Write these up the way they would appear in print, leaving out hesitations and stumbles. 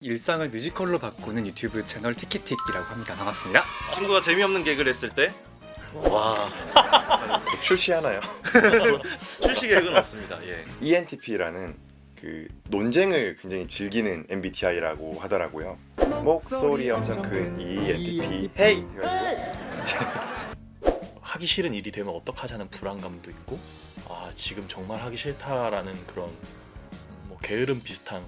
일상을 뮤지컬로 바꾸는 유튜브 채널 티키틱이라고 합니다. 반갑습니다. 친구가 재미없는 개그를 했을 때 와, 출시하나요? 출시 계획은 없습니다. 예. ENTP라는 그 논쟁을 굉장히 즐기는 MBTI라고 하더라고요. 목소리 엄청 큰 ENTP 헤이! 하기 싫은 일이 되면 어떡하자는 불안감도 있고, 아 지금 정말 하기 싫다라는 그런 뭐 게으름 비슷한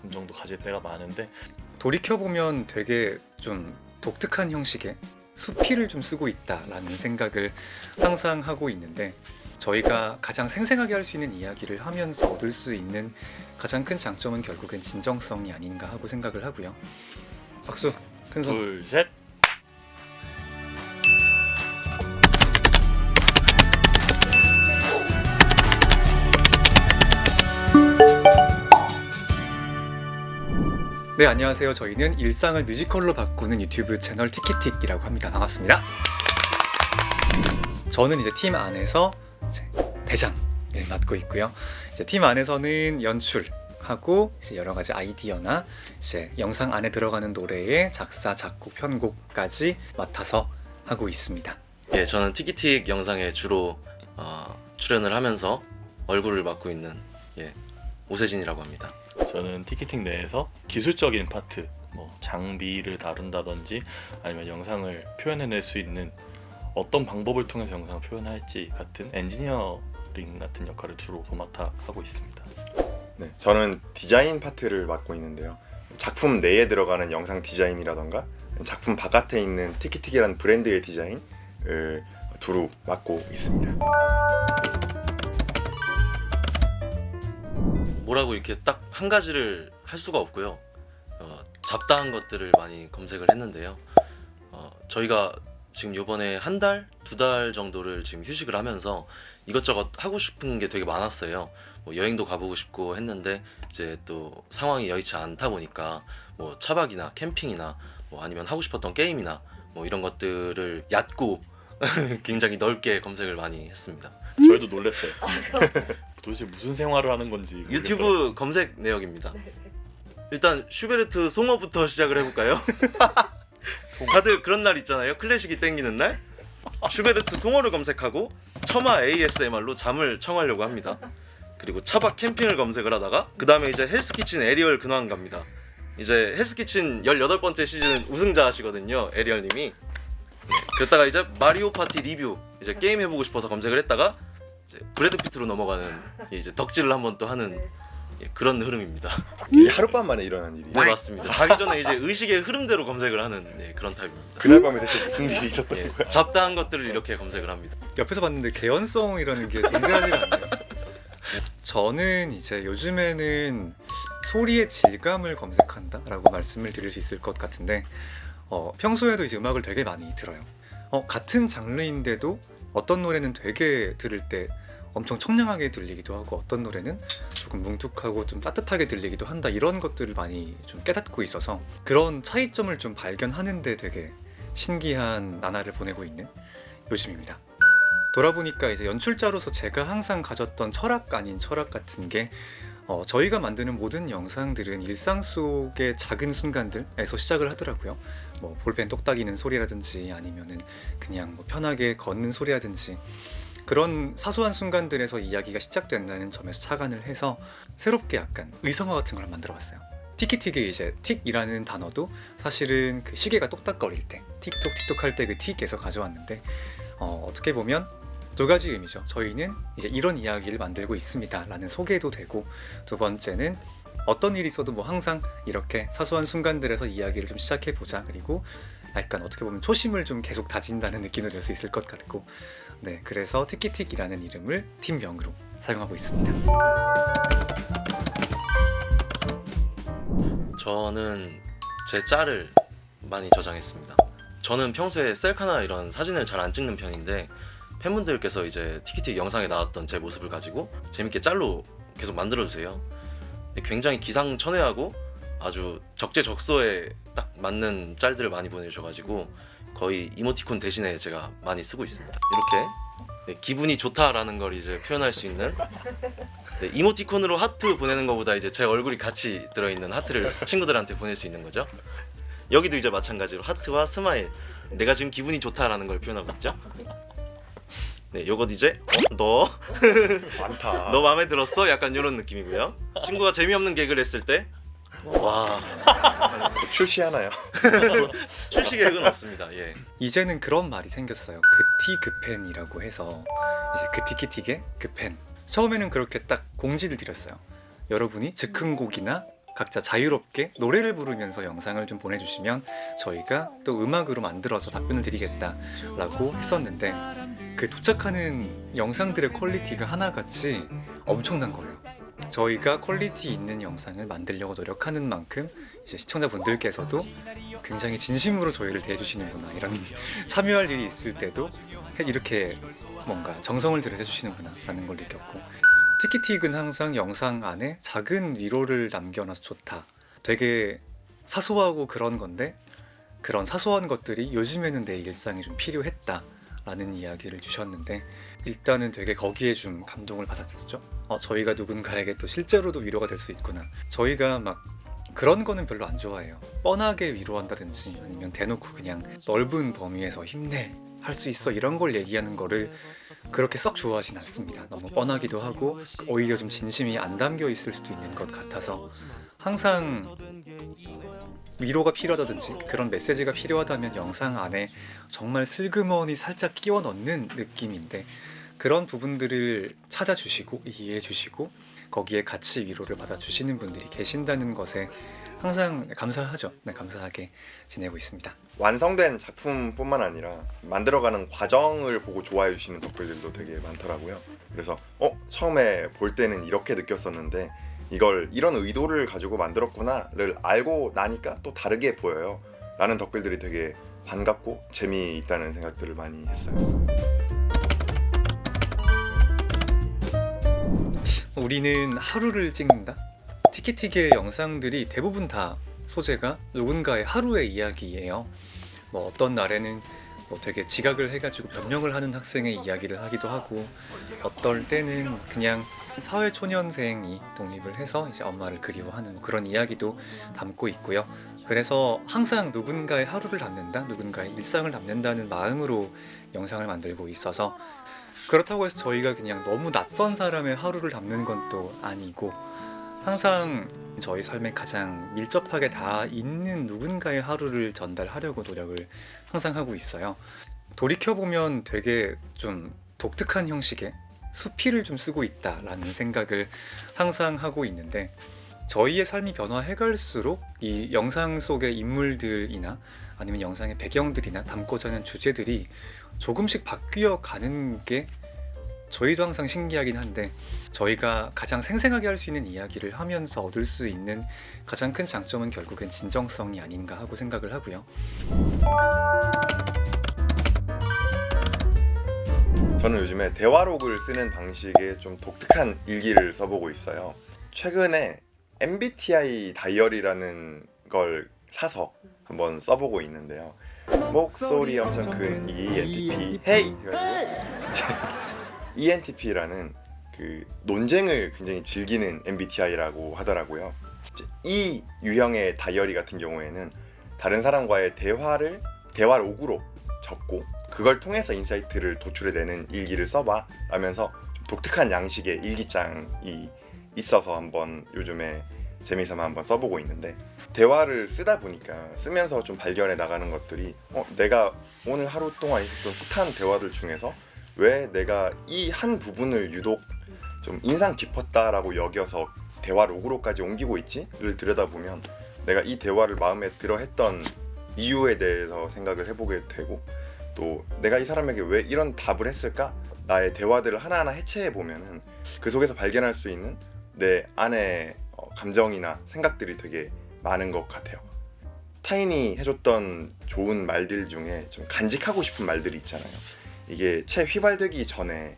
감정도 가질 때가 많은데, 돌이켜보면 되게 좀 독특한 형식의 수필을 좀 쓰고 있다라는 생각을 항상 하고 있는데, 저희가 가장 생생하게 할 수 있는 이야기를 하면서 얻을 수 있는 가장 큰 장점은 결국엔 진정성이 아닌가 하고 생각을 하고요. 박수! 큰손! 둘, 셋! 네, 안녕하세요. 저희는 일상을 뮤지컬로 바꾸는 유튜브 채널 티키틱이라고 합니다. 반갑습니다. 저는 이제 팀 안에서 이제 대장을 맡고 있고요. 이제 팀 안에서는 연출하고 이제 여러 가지 아이디어나 이제 영상 안에 들어가는 노래의 작사, 작곡, 편곡까지 맡아서 하고 있습니다. 예, 저는 티키틱 영상에 주로 출연을 하면서 얼굴을 맡고 있는 오세진이라고 합니다. 저는 티키팅 내에서 기술적인 파트, 뭐 장비를 다룬다든지 아니면 영상을 표현해낼 수 있는 어떤 방법을 통해서 영상을 표현할지 같은 엔지니어링 같은 역할을 주로 도맡아 하고 있습니다. 네, 저는 디자인 파트를 맡고 있는데요. 작품 내에 들어가는 영상 디자인이라던가 작품 바깥에 있는 티키틱이라는 브랜드의 디자인을 두루 맡고 있습니다. 뭐라고 이렇게 딱 한 가지를 할 수가 없고요. 잡다한 것들을 많이 검색을 했는데요. 저희가 지금 요번에 한 달, 두 달 정도를 지금 휴식을 하면서 이것저것 하고 싶은 게 되게 많았어요. 뭐 여행도 가보고 싶고 했는데 이제 또 상황이 여의치 않다 보니까 뭐 차박이나 캠핑이나 뭐 아니면 하고 싶었던 게임이나 뭐 이런 것들을 얕고 굉장히 넓게 검색을 많이 했습니다. 저희도 놀랐어요. 도대체 무슨 생활을 하는 건지 모르겠더라고요. 유튜브 검색 내역입니다. 일단 슈베르트 송어부터 시작을 해볼까요? 다들 그런 날 있잖아요. 클래식이 땡기는 날. 슈베르트 송어를 검색하고 처마 ASMR로 잠을 청하려고 합니다. 그리고 차박 캠핑을 검색을 하다가 그 다음에 이제 헬스키친 에리얼 근황 갑니다. 이제 헬스키친 18번째 시즌 우승자시거든요, 에리얼님이. 그랬다가 이제 마리오 파티 리뷰, 이제 게임 해보고 싶어서 검색을 했다가 이제 브래드 피트로 넘어가는 이제 덕질을 한번 또 하는 그런 흐름입니다. 이게 하룻밤 만에 일어난 일이에요. 네, 맞습니다. 자기 전에 이제 의식의 흐름대로 검색을 하는 그런 타입입니다. 그날 밤에 대체 무슨 일이 있었던 예, 거야? 잡다한 것들을 이렇게 검색을 합니다. 옆에서 봤는데 개연성이라는 게 존재하지 않나요? 저는 이제 요즘에는 소리의 질감을 검색한다라고 말씀을 드릴 수 있을 것 같은데, 평소에도 이제 음악을 되게 많이 들어요. 같은 장르인데도 어떤 노래는 되게 들을 때 엄청 청량하게 들리기도 하고, 어떤 노래는 조금 뭉툭하고 좀 따뜻하게 들리기도 한다, 이런 것들을 많이 좀 깨닫고 있어서 그런 차이점을 좀 발견하는데 되게 신기한 나날을 보내고 있는 요즘입니다. 돌아보니까 이제 연출자로서 제가 항상 가졌던 철학 아닌 철학 같은 게, 저희가 만드는 모든 영상들은 일상 속의 작은 순간들에서 시작을 하더라고요. 뭐 볼펜 똑딱이는 소리라든지 아니면은 그냥 뭐 편하게 걷는 소리라든지, 그런 사소한 순간들에서 이야기가 시작된다는 점에서 착안을 해서 새롭게 약간 의성어 같은 걸 만들어 봤어요. 티키틱의 이제 틱이라는 단어도 사실은 그 시계가 똑딱거릴 때 틱톡 틱톡 할 때 그 틱에서 가져왔는데, 어떻게 보면 두 가지 의미죠. 저희는 이제 이런 이야기를 만들고 있습니다 라는 소개도 되고, 두 번째는 어떤 일이 있어도 뭐 항상 이렇게 사소한 순간들에서 이야기를 좀 시작해보자, 그리고 약간 어떻게 보면 초심을 좀 계속 다진다는 느낌을 줄 수 있을 것 같고, 네, 그래서 티키틱이라는 이름을 팀명으로 사용하고 있습니다. 저는 제 짤을 많이 저장했습니다. 저는 평소에 셀카나 이런 사진을 잘 안 찍는 편인데, 팬분들께서 이제 티키틱 영상에 나왔던 제 모습을 가지고 재밌게 짤로 계속 만들어주세요. 굉장히 기상천외하고 아주 적재적소에 딱 맞는 짤들을 많이 보내주셔가지고 거의 이모티콘 대신에 제가 많이 쓰고 있습니다. 이렇게 기분이 좋다라는 걸 이제 표현할 수 있는 네, 이모티콘으로 하트 보내는 것보다 이제 제 얼굴이 같이 들어있는 하트를 친구들한테 보낼 수 있는 거죠. 여기도 이제 마찬가지로 하트와 스마일, 내가 지금 기분이 좋다라는 걸 표현하고 있죠. 네, 요것 이제 너 많다. 너 마음에 들었어? 약간 이런 느낌이고요. 친구가 재미없는 개그를 했을 때 와, 출시하나요? 출시 계획은 없습니다. 예. 이제는 그런 말이 생겼어요. 그티 그펜이라고 해서 이제 그티키틱의 그펜. 처음에는 그렇게 딱 공지를 드렸어요. 여러분이 즉흥곡이나 각자 자유롭게 노래를 부르면서 영상을 좀 보내주시면 저희가 또 음악으로 만들어서 답변을 드리겠다라고 했었는데 그 도착하는 영상들의 퀄리티가 하나같이 엄청난 거예요. 저희가 퀄리티 있는 영상을 만들려고 노력하는 만큼 이제 시청자분들께서도 굉장히 진심으로 저희를 대해주시는구나, 이런 참여할 일이 있을 때도 이렇게 뭔가 정성을 들여 해주시는구나 라는 걸 느꼈고, 티키틱은 항상 영상 안에 작은 위로를 남겨놔서 좋다, 되게 사소하고 그런 건데 그런 사소한 것들이 요즘에는 내 일상에 좀 필요했다 라는 이야기를 주셨는데, 일단은 되게 거기에 좀 감동을 받았었죠. 저희가 누군가에게 또 실제로도 위로가 될 수 있구나. 저희가 막 그런 거는 별로 안 좋아해요. 뻔하게 위로한다든지 아니면 대놓고 그냥 넓은 범위에서 힘내, 할 수 있어, 이런 걸 얘기하는 거를 그렇게 썩 좋아하진 않습니다. 너무 뻔하기도 하고 오히려 좀 진심이 안 담겨 있을 수도 있는 것 같아서, 항상 위로가 필요하다든지 그런 메시지가 필요하다면 영상 안에 정말 슬그머니 살짝 끼워 넣는 느낌인데, 그런 부분들을 찾아주시고 이해해 주시고 거기에 같이 위로를 받아주시는 분들이 계신다는 것에 항상 감사하죠. 네, 감사하게 지내고 있습니다. 완성된 작품뿐만 아니라 만들어가는 과정을 보고 좋아해 주시는 덕분들도 되게 많더라고요. 그래서 처음에 볼 때는 이렇게 느꼈었는데 이걸 이런 의도를 가지고 만들었구나를 알고 나니까 또 다르게 보여요 라는 덕글들이 되게 반갑고 재미있다는 생각들을 많이 했어요. 우리는 하루를 찍는다? 티키틱의 영상들이 대부분 다 소재가 누군가의 하루의 이야기예요. 뭐 어떤 날에는 되게 지각을 해가지고 변명을 하는 학생의 이야기를 하기도 하고, 어떨 때는 그냥 사회초년생이 독립을 해서 이제 엄마를 그리워하는 그런 이야기도 담고 있고요. 그래서 항상 누군가의 하루를 담는다, 누군가의 일상을 담는다는 마음으로 영상을 만들고 있어서, 그렇다고 해서 저희가 그냥 너무 낯선 사람의 하루를 담는 건 또 아니고, 항상 저희 삶에 가장 밀접하게 다 있는 누군가의 하루를 전달하려고 노력을 항상 하고 있어요. 돌이켜보면 되게 좀 독특한 형식의 수필을 좀 쓰고 있다라는 생각을 항상 하고 있는데, 저희의 삶이 변화해갈수록 이 영상 속의 인물들이나 아니면 영상의 배경들이나 담고자 하는 주제들이 조금씩 바뀌어 가는 게 저희도 항상 신기하긴 한데, 저희가 가장 생생하게 할 수 있는 이야기를 하면서 얻을 수 있는 가장 큰 장점은 결국엔 진정성이 아닌가 하고 생각을 하고요. 저는 요즘에 대화록을 쓰는 방식에 좀 독특한 일기를 써보고 있어요. 최근에 MBTI 다이어리라는 걸 사서 한번 써보고 있는데요. 목소리 엄청 큰 ENTP 헤이! ENTP라는 그 논쟁을 굉장히 즐기는 MBTI라고 하더라고요. 이 유형의 다이어리 같은 경우에는 다른 사람과의 대화록으로 적고 그걸 통해서 인사이트를 도출해내는 일기를 써봐 라면서 좀 독특한 양식의 일기장이 있어서 한번 요즘에 재미삼아 한번 써보고 있는데, 대화를 쓰다 보니까 쓰면서 좀 발견해 나가는 것들이 내가 오늘 하루 동안 있었던 숱한 대화들 중에서 왜 내가 이 한 부분을 유독 좀 인상 깊었다라고 여겨서 대화록으로까지 옮기고 있지를 들여다보면 내가 이 대화를 마음에 들어 했던 이유에 대해서 생각을 해보게 되고, 또 내가 이 사람에게 왜 이런 답을 했을까? 나의 대화들을 하나하나 해체해 보면은 그 속에서 발견할 수 있는 내 안의 감정이나 생각들이 되게 많은 것 같아요. 타인이 해줬던 좋은 말들 중에 좀 간직하고 싶은 말들이 있잖아요. 이게 채 휘발되기 전에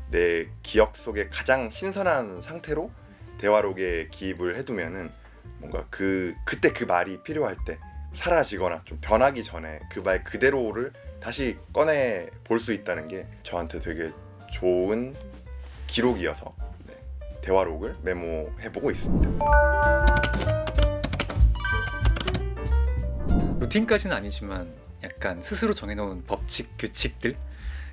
내 기억 속에 가장 신선한 상태로 대화록에 기입을 해두면은 뭔가 그때 그 말이 필요할 때 사라지거나 좀 변하기 전에 그 말 그대로를 다시 꺼내 볼 수 있다는 게 저한테 되게 좋은 기록이어서 대화록을 메모해보고 있습니다. 루틴까지는 아니지만 약간 스스로 정해놓은 법칙, 규칙들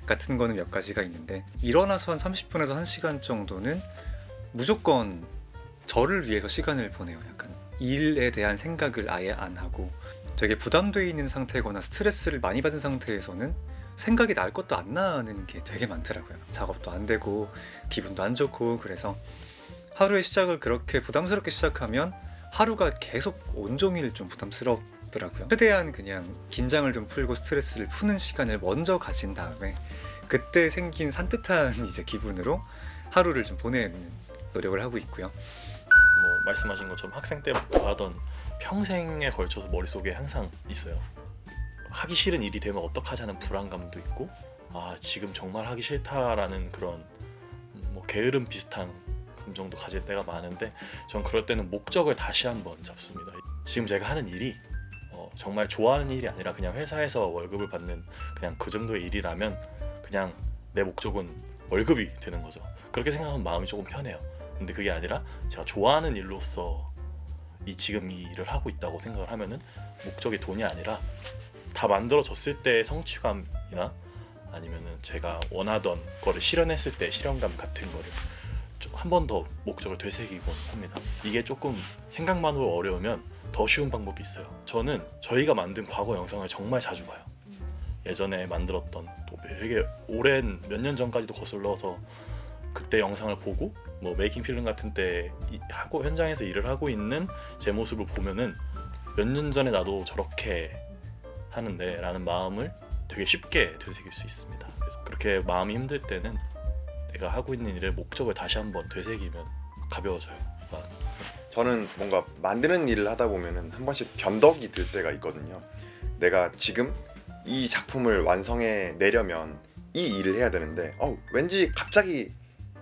같은 거는 몇 가지가 있는데, 일어나서 한 30분에서 1시간 정도는 무조건 저를 위해서 시간을 보내요. 약간 일에 대한 생각을 아예 안 하고, 되게 부담되어 있는 상태거나 스트레스를 많이 받은 상태에서는 생각이 날 것도 안 나는 게 되게 많더라고요. 작업도 안 되고 기분도 안 좋고. 그래서 하루의 시작을 그렇게 부담스럽게 시작하면 하루가 계속 온종일 좀 부담스럽더라고요. 최대한 그냥 긴장을 좀 풀고 스트레스를 푸는 시간을 먼저 가진 다음에 그때 생긴 산뜻한 이제 기분으로 하루를 좀 보내는 노력을 하고 있고요. 뭐 말씀하신 것처럼 학생 때부터 하던 평생에 걸쳐서 머릿속에 항상 있어요. 하기 싫은 일이 되면 어떡하자는 불안감도 있고, 아 지금 정말 하기 싫다라는 그런 뭐 게으름 비슷한 감정도 가질 때가 많은데, 전 그럴 때는 목적을 다시 한번 잡습니다. 지금 제가 하는 일이 정말 좋아하는 일이 아니라 그냥 회사에서 월급을 받는 그냥 그 정도의 일이라면 그냥 내 목적은 월급이 되는 거죠. 그렇게 생각하면 마음이 조금 편해요. 근데 그게 아니라 제가 좋아하는 일로서 지금 이 일을 하고 있다고 생각을 하면은 목적이 돈이 아니라 다 만들어졌을 때의 성취감이나 아니면은 제가 원하던 거를 실현했을 때 실현감 같은 거를 한 번 더 목적을 되새기곤 합니다. 이게 조금 생각만으로 어려우면 더 쉬운 방법이 있어요. 저는 저희가 만든 과거 영상을 정말 자주 봐요. 예전에 만들었던 또 되게 오랜 몇 년 전까지도 거슬러서 그때 영상을 보고 뭐 메이킹 필름 같은 때 하고 현장에서 일을 하고 있는 제 모습을 보면은 몇 년 전에 나도 저렇게 하는데 라는 마음을 되게 쉽게 되새길 수 있습니다. 그래서 그렇게 마음이 힘들 때는 내가 하고 있는 일의 목적을 다시 한번 되새기면 가벼워져요. 저는 뭔가 만드는 일을 하다 보면은 한 번씩 변덕이 들 때가 있거든요. 내가 지금 이 작품을 완성해 내려면 이 일을 해야 되는데 왠지 갑자기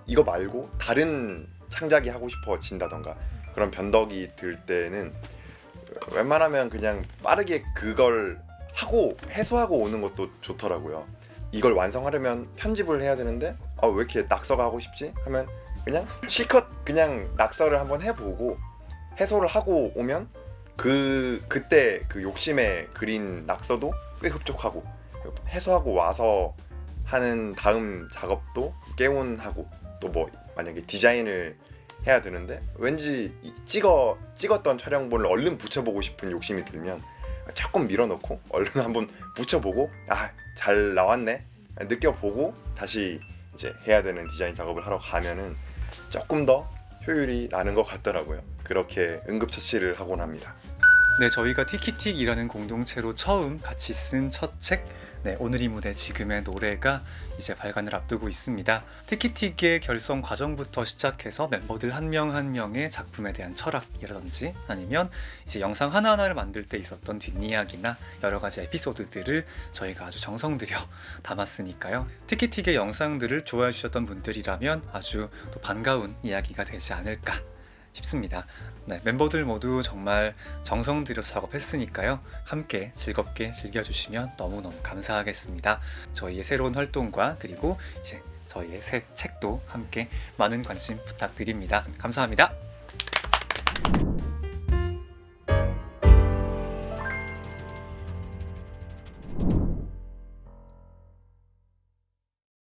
이거 말고 다른 창작이 하고 싶어진다던가 그런 변덕이 들 때는 웬만하면 그냥 빠르게 그걸 하고 해소하고 오는 것도 좋더라고요. 이걸 완성하려면 편집을 해야 되는데 왜 이렇게 낙서가 하고 싶지? 하면 그냥 실컷 그냥 낙서를 한번 해보고 해소를 하고 오면 그때 그 욕심에 그린 낙서도 꽤 흡족하고, 해소하고 와서 하는 다음 작업도 개운하고, 또 뭐 만약에 디자인을 해야 되는데 왠지 찍었던 촬영본을 얼른 붙여보고 싶은 욕심이 들면 조금 밀어놓고 얼른 한번 붙여보고 잘 나왔네 느껴보고 다시 이제 해야 되는 디자인 작업을 하러 가면은 조금 더 효율이 나는 것 같더라고요. 그렇게 응급처치를 하곤 합니다. 네, 저희가 티키틱이라는 공동체로 처음 같이 쓴 첫 책, 오늘 이 무대 지금의 노래가 이제 발간을 앞두고 있습니다. 티키틱의 결성 과정부터 시작해서 멤버들 한 명 한 명의 작품에 대한 철학이라든지 아니면 이제 영상 하나하나를 만들 때 있었던 뒷이야기나 여러 가지 에피소드들을 저희가 아주 정성 들여 담았으니까요. 티키틱의 영상들을 좋아해 주셨던 분들이라면 아주 또 반가운 이야기가 되지 않을까 싶습니다. 멤버들 모두 정말 정성 들여서 작업했으니까요. 함께 즐겁게 즐겨주시면 너무너무 감사하겠습니다. 저희의 새로운 활동과 그리고 이제 저희의 새 책도 함께 많은 관심 부탁드립니다. 감사합니다.